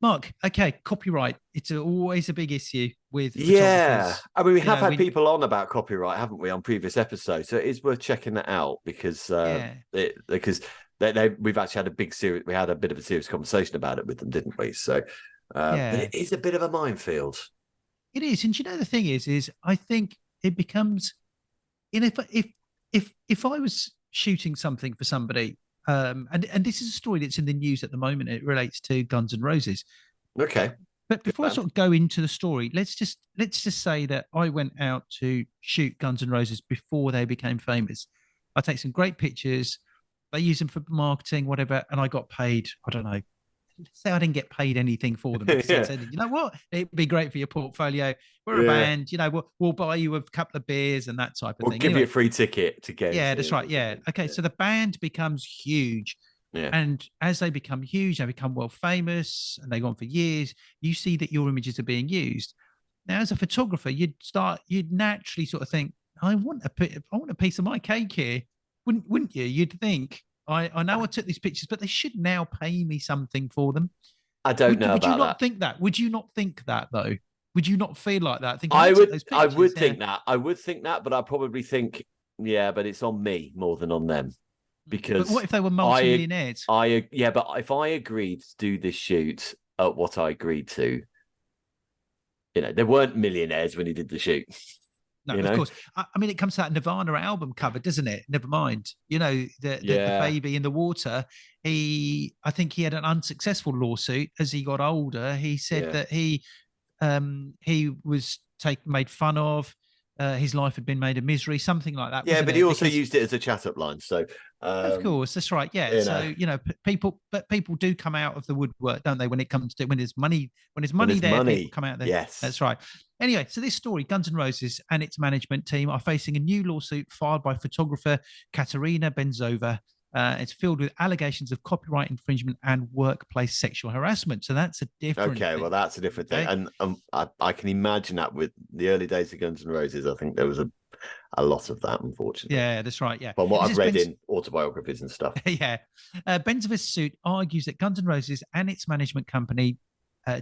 Mark, okay, copyright. It's always a big issue with Yeah, photographers. I mean, we You have know, had we people on about copyright, haven't we, on previous episodes? So it is worth checking that out yeah, because we've actually had a big series. We had a bit of a serious conversation about it with them, didn't we? So, but yeah, it is a bit of a minefield. it is. And you know, the thing is I think it becomes, you know, if I was shooting something for somebody, and this is a story that's in the news at the moment. It relates to Guns N' Roses. Okay, But good before I man. sort of go into the story, let's just say that I went out to shoot Guns N' Roses before they became famous. I take some great pictures. They use them for marketing, whatever, and I got paid. I don't know. Let's say I didn't get paid anything for them. I Yeah, said, you know what? It'd be great for your portfolio. We're a yeah. band. You know, we'll buy you a couple of beers and that type of We'll thing. give you a Anyway, free ticket to go and yeah, see that's us right. or Yeah. something. Okay. Yeah, So the band becomes huge. yeah. And as they become huge, they become world famous and they go on for years, you see that your images are being used. Now, as a photographer, you'd naturally sort of think, I want a piece of my cake here. Wouldn't you? You'd think, I know I took these pictures, but they should now pay me something for them. I don't know Would you about not that. think that? Would you not think that though? Would you not feel like that? Thinking, I took those I pictures. would Yeah. think that. I would think that, but I probably think, yeah, but it's on me more than on them But what because if they were I, multimillionaires? yeah, but if I agreed to do this shoot at what I agreed to, they weren't millionaires when he did the shoot, No, you of know? course. I mean, it comes to that Nirvana album cover, doesn't it? Never mind. You know, the Yeah, baby in the water. I think he had an unsuccessful lawsuit as he got older. He said yeah, that he was made fun of. His life had been made a misery, something like that, yeah. wasn't But he it? also Because used it as a chat up line. So, of um, course, that's right. Yeah. you know, So people do come out of the woodwork, don't they? When it comes to when there's when money there's there, people money, come out there. yes, That's right. Anyway, so this story, Guns N' Roses and its management team are facing a new lawsuit filed by photographer Katerina Benzova. It's filled with allegations of copyright infringement and workplace sexual harassment. So that's a different okay. Well, thing. that's a different thing, Okay. and I can imagine that with the early days of Guns N' Roses, I think there was a lot of that, unfortunately, Yeah, that's right. Yeah. from what It I've says read in autobiographies and stuff. yeah. Benzova's suit argues that Guns N' Roses and its management company,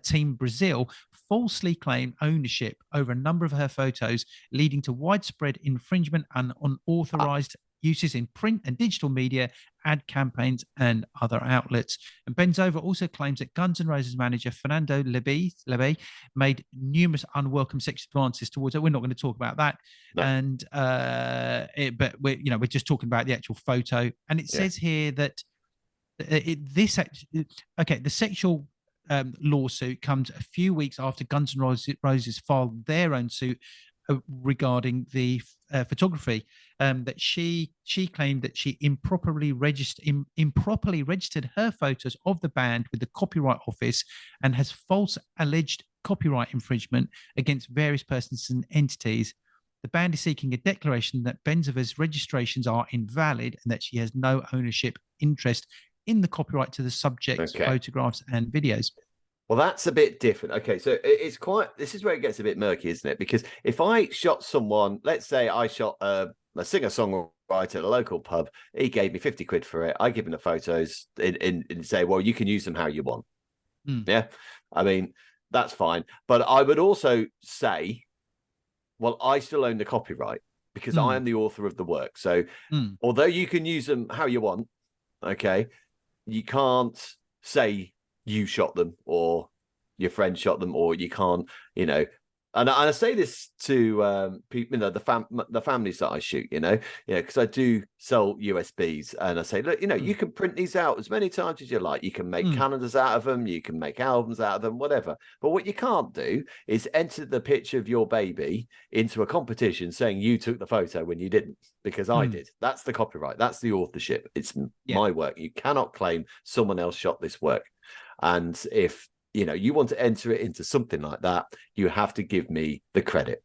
Team Brazil, falsely claimed ownership over a number of her photos, leading to widespread infringement and unauthorized uses in print and digital media, ad campaigns, and other outlets. And Benzova also claims that Guns N' Roses manager Fernando Lebe made numerous unwelcome sexual advances towards her. We're not going to talk about that. No, And but we're just talking about the actual photo. And it yeah, says here that the sexual lawsuit comes a few weeks after Guns N' Roses filed their own suit regarding the photography. That she claimed that she improperly registered her photos of the band with the Copyright Office and has false alleged copyright infringement against various persons and entities. The band is seeking a declaration that Benzova's registrations are invalid and that she has no ownership interest in the copyright to the subject's okay. photographs and videos. Well, that's a bit different. Okay, so it's quite. This is where it gets a bit murky, isn't it? Because if I shot someone, let's say I shot a singer-songwriter at a local pub, he gave me 50 quid for it. I give him the photos and say, well, you can use them how you want. Mm. Yeah, I mean that's fine. But I would also say, well, I still own the copyright because I am the author of the work. So although you can use them how you want, okay, you can't say you shot them or your friend shot them, or you can't, and I say this to people, the families that I shoot, because I do sell USBs, and I say, look, you can print these out as many times as you like. You can make calendars out of them, you can make albums out of them, whatever. But what you can't do is enter the picture of your baby into a competition saying you took the photo when you didn't, because I did. That's the copyright. That's the authorship. It's my work. You cannot claim someone else shot this work. And if you want to enter it into something like that, you have to give me the credit.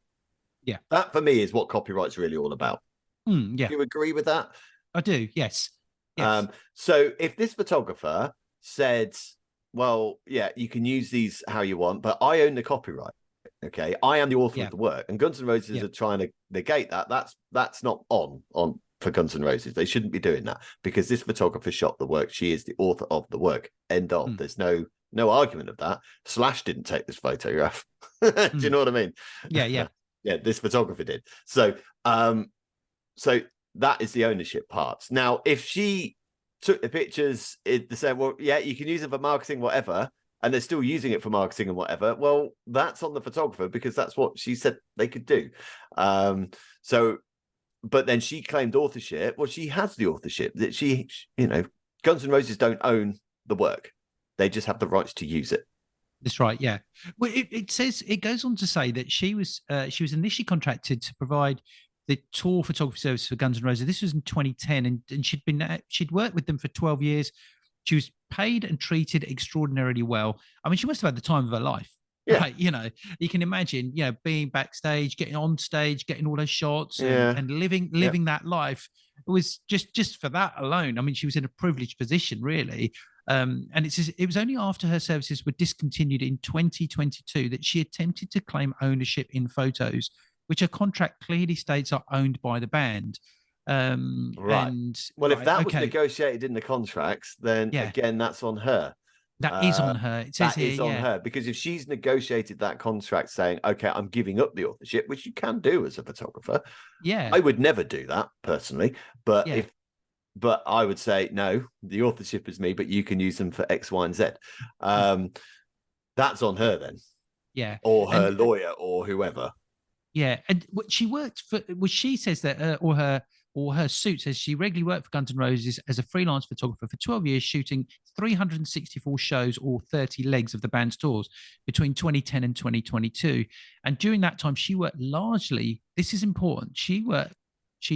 Yeah. That for me is what copyright's really all about. Yeah. Do you agree with that? I do. Yes. Yes. So if this photographer said, well, yeah, you can use these how you want, but I own the copyright. Okay. I am the author of the work. And Guns N' Roses are trying to negate that. That's not on for Guns N' Roses. They shouldn't be doing that because this photographer shot the work. She is the author of the work. End of. There's no no argument of that. Slash didn't take this photograph. Do you know what I mean? Yeah. Yeah, this photographer did. So so that is the ownership part. Now, if she took the pictures, they say, well, yeah, you can use it for marketing, whatever, and they're still using it for marketing and whatever, well, that's on the photographer, because that's what she said they could do. So, but then she claimed authorship. Well, she has the authorship that she, you know, Guns N' Roses don't own the work. They just have the rights to use it. That's right. Yeah. Well, it says, it goes on to say that she was initially contracted to provide the tour photography service for Guns N' Roses. This was in 2010, and she'd worked with them for 12 years. She was paid and treated extraordinarily well. I mean, she must have had the time of her life. Yeah. Right? You know, you can imagine, you know, being backstage, getting on stage, getting all those shots, and living that life. It was just for that alone. I mean, she was in a privileged position, really. And it was only after her services were discontinued in 2022 that she attempted to claim ownership in photos, which her contract clearly states are owned by the band. Right. And well, if that was negotiated in the contracts, then again, that's on her. That is on her. It says that is on her, because if she's negotiated that contract saying, okay, I'm giving up the authorship, which you can do as a photographer. Yeah. I would never do that personally, but but I would say, no, the authorship is me, but you can use them for X, Y, and Z. That's on her then. Yeah. Or her lawyer or whoever. Yeah. And what she worked for, she says that, or her suit says she regularly worked for Guns N' Roses as a freelance photographer for 12 years, shooting 364 shows or 30 legs of the band's tours between 2010 and 2022. And during that time, she worked largely, this is important, she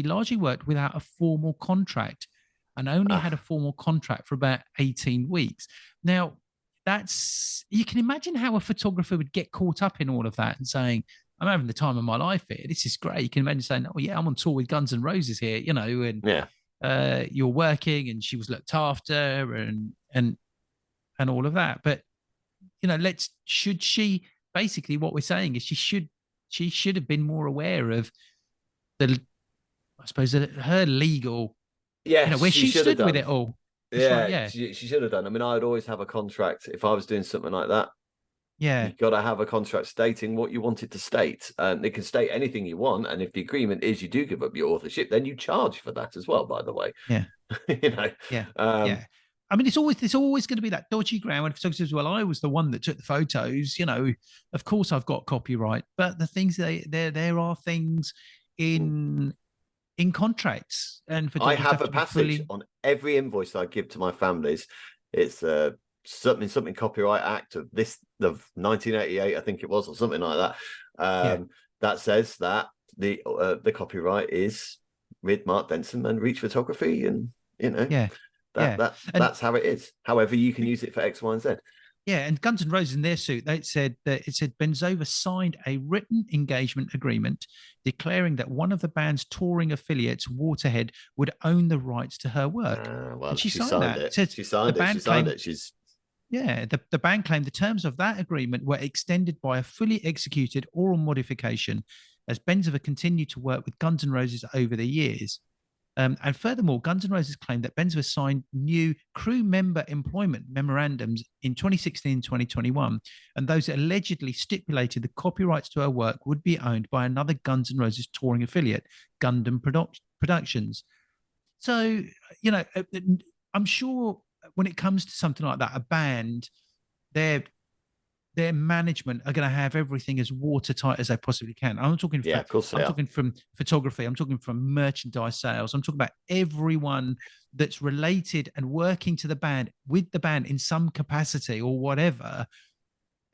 largely worked without a formal contract, and only had a formal contract for about 18 weeks. Now, you can imagine how a photographer would get caught up in all of that and saying, I'm having the time of my life here. This is great. You can imagine saying, oh, yeah, I'm on tour with Guns N' Roses here, you know, and you're working, and she was looked after and all of that. But, you know, should she, basically what we're saying is she should have been more aware of I suppose, her legal, where she stood with it all. She should have done. I mean, I'd always have a contract if I was doing something like that. Yeah, you've got to have a contract stating what you want it to state. It can state anything you want, and if the agreement is you do give up your authorship, then you charge for that as well. By the way, yeah, yeah. I mean, it's always going to be that dodgy ground when photographers says, "Well, I was the one that took the photos." You know, of course I've got copyright, but the things there are things in contracts, and I have a passage on every invoice that I give to my families. It's something Copyright Act of 1988, I think it was, or something like that. That says that the copyright is with Mark Denson and Reach Photography, and that's how it is. However, you can use it for X, Y, and Z. Yeah, and Guns N' Roses in their suit, it said Benzover signed a written engagement agreement declaring that one of the band's touring affiliates, Waterhead, would own the rights to her work. Well, and she signed that. It. She signed it. The band claimed the terms of that agreement were extended by a fully executed oral modification as Benzover continued to work with Guns N' Roses over the years. And furthermore, Guns N' Roses claimed that Benzover signed new crew member employment memorandums in 2016 and 2021, and those allegedly stipulated the copyrights to her work would be owned by another Guns N' Roses touring affiliate, Gundam Productions. So, you know, I'm sure when it comes to something like that, a band, their management are going to have everything as watertight as they possibly can. I'm talking, talking from photography. I'm talking from merchandise sales. I'm talking about everyone that's related and working to the band, with the band in some capacity or whatever.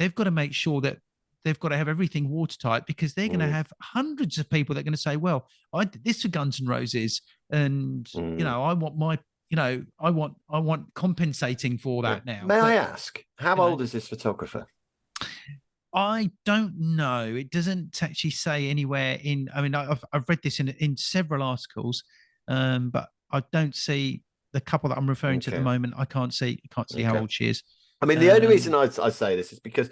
They've got to make sure that they've got to have everything watertight, because they're going to have hundreds of people that are going to say, well, I did this for Guns N' Roses, and you know, I want my, you know, I want compensating for that now. May I ask, how old is this photographer? I don't know. It doesn't actually say anywhere in. I mean, I've read this in several articles, but I don't see the couple that I'm referring to at the moment. I can't see how old she is. I mean, the only reason I say this is because,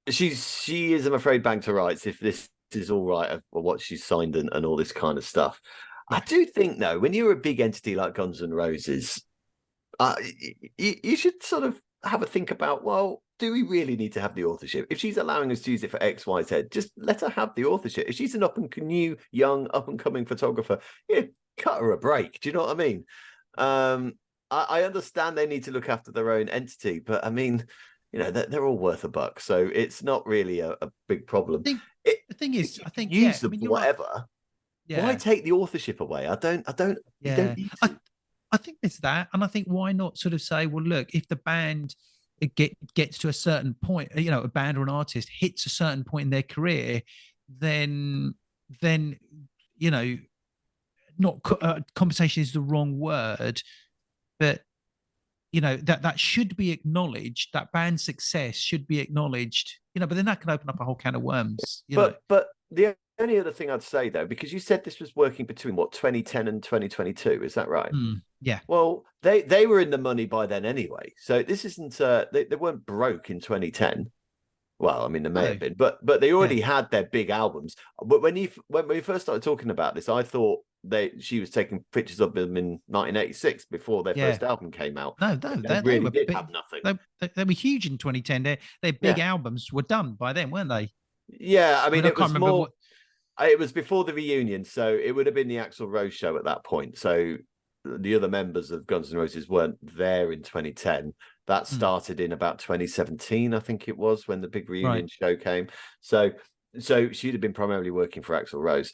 she is, I'm afraid, banked to rights if this is all right for what she's signed and all this kind of stuff. I do think, though, when you're a big entity like Guns N' Roses, you should sort of have a think about, well, do we really need to have the authorship? If she's allowing us to use it for X, Y, Z, just let her have the authorship. If she's an new, young, up and coming photographer, yeah, cut her a break. Do you know what I mean? I understand they need to look after their own entity, but I mean, you know, they're all worth a buck, so it's not really a big problem. The thing is, I think use them I mean, for whatever. Yeah. Why take the authorship away? I don't. Yeah. You don't need to. I think it's that, and I think why not sort of say, well, look, if the band gets to a certain point, you know, a band or an artist hits a certain point in their career, then you know, not compensation is the wrong word, but you know that should be acknowledged. That band success should be acknowledged. You know, but then that can open up a whole can of worms. But the only other thing I'd say though, because you said this was working between what 2010 and 2022, is that right? Yeah. Well, they were in the money by then anyway, so this isn't they weren't broke in 2010. Well, I mean, they may have been, but they already had their big albums. But when we first started talking about this, I thought she was taking pictures of them in 1986 before their first album came out. No, they really did have nothing. They were huge in 2010. Their big albums were done by then, weren't they? Yeah, I mean, it was more. It was before the reunion, so it would have been the Axl Rose show at that point. So the other members of Guns N' Roses weren't there in 2010. That started in about 2017, I think it was, when the big reunion show came. So she'd have been primarily working for Axl Rose,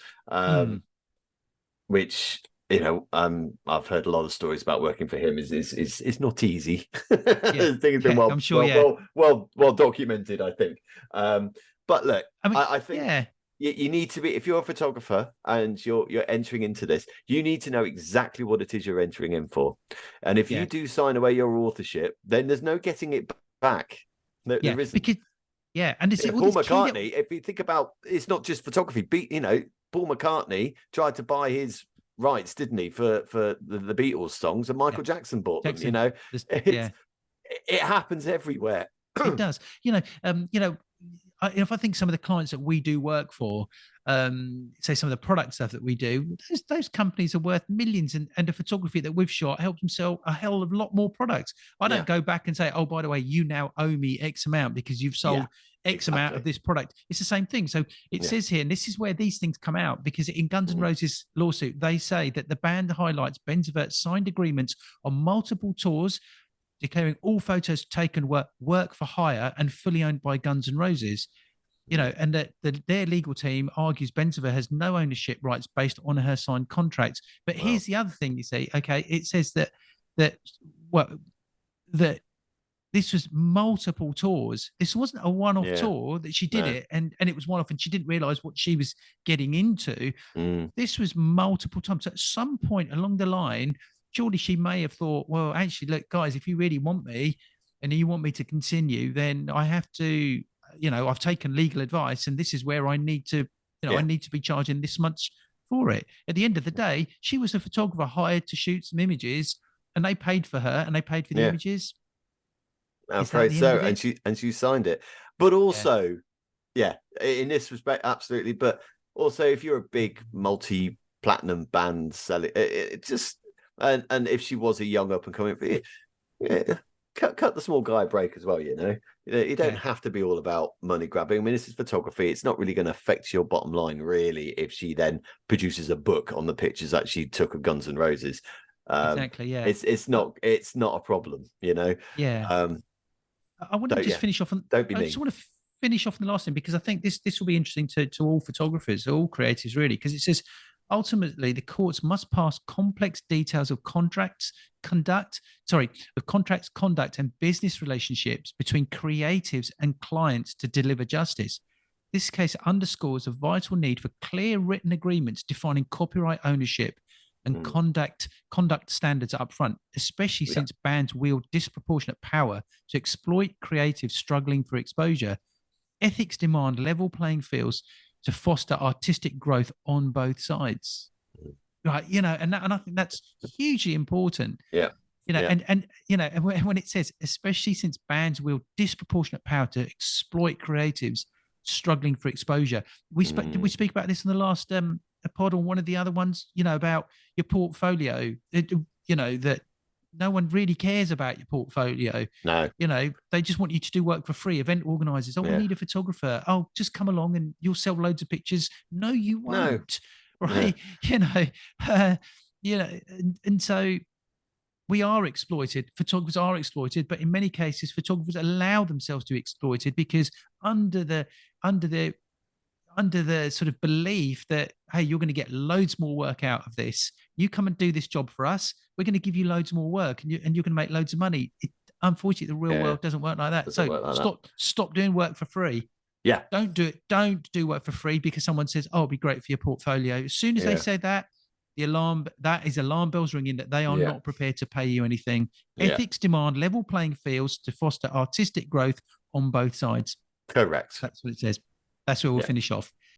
which, you know, I've heard a lot of stories about working for him. Is not easy. The thing has been I'm sure, well documented, I think. But look, I think you need to be, if you're a photographer and you're entering into this, you need to know exactly what it is you're entering in for. And if you do sign away your authorship, then there's no getting it back. There isn't. Because, and it's Paul McCartney, if you think about, it's not just photography. You know, Paul McCartney tried to buy his rights, didn't he, for the Beatles songs, and Michael Jackson bought them. You know, it happens everywhere. It does. You know, if I think some of the clients that we do work for, say some of the product stuff that we do, those companies are worth millions, and the photography that we've shot helps them sell a hell of a lot more products. I don't go back and say, oh, by the way, you now owe me X amount because you've sold X amount of this product. It's the same thing. So it says here, and this is where these things come out, because in Guns N' Roses lawsuit, they say that the band highlights Ben Zivert signed agreements on multiple tours, declaring all photos taken were work for hire and fully owned by Guns N' Roses. You know, and that their legal team argues Ben Zivert has no ownership rights based on her signed contracts. But here's the other thing: you say, okay, it says that this was multiple tours. This wasn't a one-off tour that she did it, and it was one-off, and she didn't realize what she was getting into. This was multiple times. So at some point along the line, surely she may have thought, well, actually, look, guys, if you really want me and you want me to continue, then I have to, you know, I've taken legal advice, and this is where I need to, you know, I need to be charging this much for it. At the end of the day, she was a photographer hired to shoot some images, and they paid for her, and they paid for the images. I'm afraid so, and she signed it. But also, in this respect, absolutely. But also, if you're a big multi-platinum band selling, it just. And if she was a young up and coming, cut the small guy a break as well. You know, you don't have to be all about money grabbing. I mean, this is photography. It's not really going to affect your bottom line, really, if she then produces a book on the pictures that she took of Guns N' Roses. Exactly. Yeah. It's not a problem. You know. Yeah. I want to just finish off on. Don't be mean. I just want to finish off on the last thing, because I think this will be interesting to all photographers, all creatives, really, because it says, ultimately, the courts must pass complex details of contracts, conduct, and business relationships between creatives and clients to deliver justice. This case underscores a vital need for clear written agreements defining copyright ownership and conduct standards up front, especially since bands wield disproportionate power to exploit creatives struggling for exposure. Ethics demand level playing fields to foster artistic growth on both sides, right? You know, and I think that's hugely important. Yeah, you know, and you know, and when it says, especially since bands wield disproportionate power to exploit creatives struggling for exposure, did we speak about this in the last pod or one of the other ones? You know, about your portfolio. You know that no one really cares about your portfolio. No. You know, they just want you to do work for free. Event organizers, oh, we need a photographer. Oh, just come along and you'll sell loads of pictures. No, you won't. No. Right. Yeah. You know, and so we are exploited. Photographers are exploited, but in many cases, photographers allow themselves to be exploited because under the sort of belief that, hey, you're going to get loads more work out of this. You come and do this job for us. We're going to give you loads more work, and you're going to make loads of money. Unfortunately, the real world doesn't work like that. So stop doing work for free. Yeah. Don't do it. Don't do work for free because someone says, oh, it'll be great for your portfolio. As soon as they say that, alarm bells ringing that they are not prepared to pay you anything. Ethics demand level playing fields to foster artistic growth on both sides. Correct. That's what it says. That's where we'll finish off.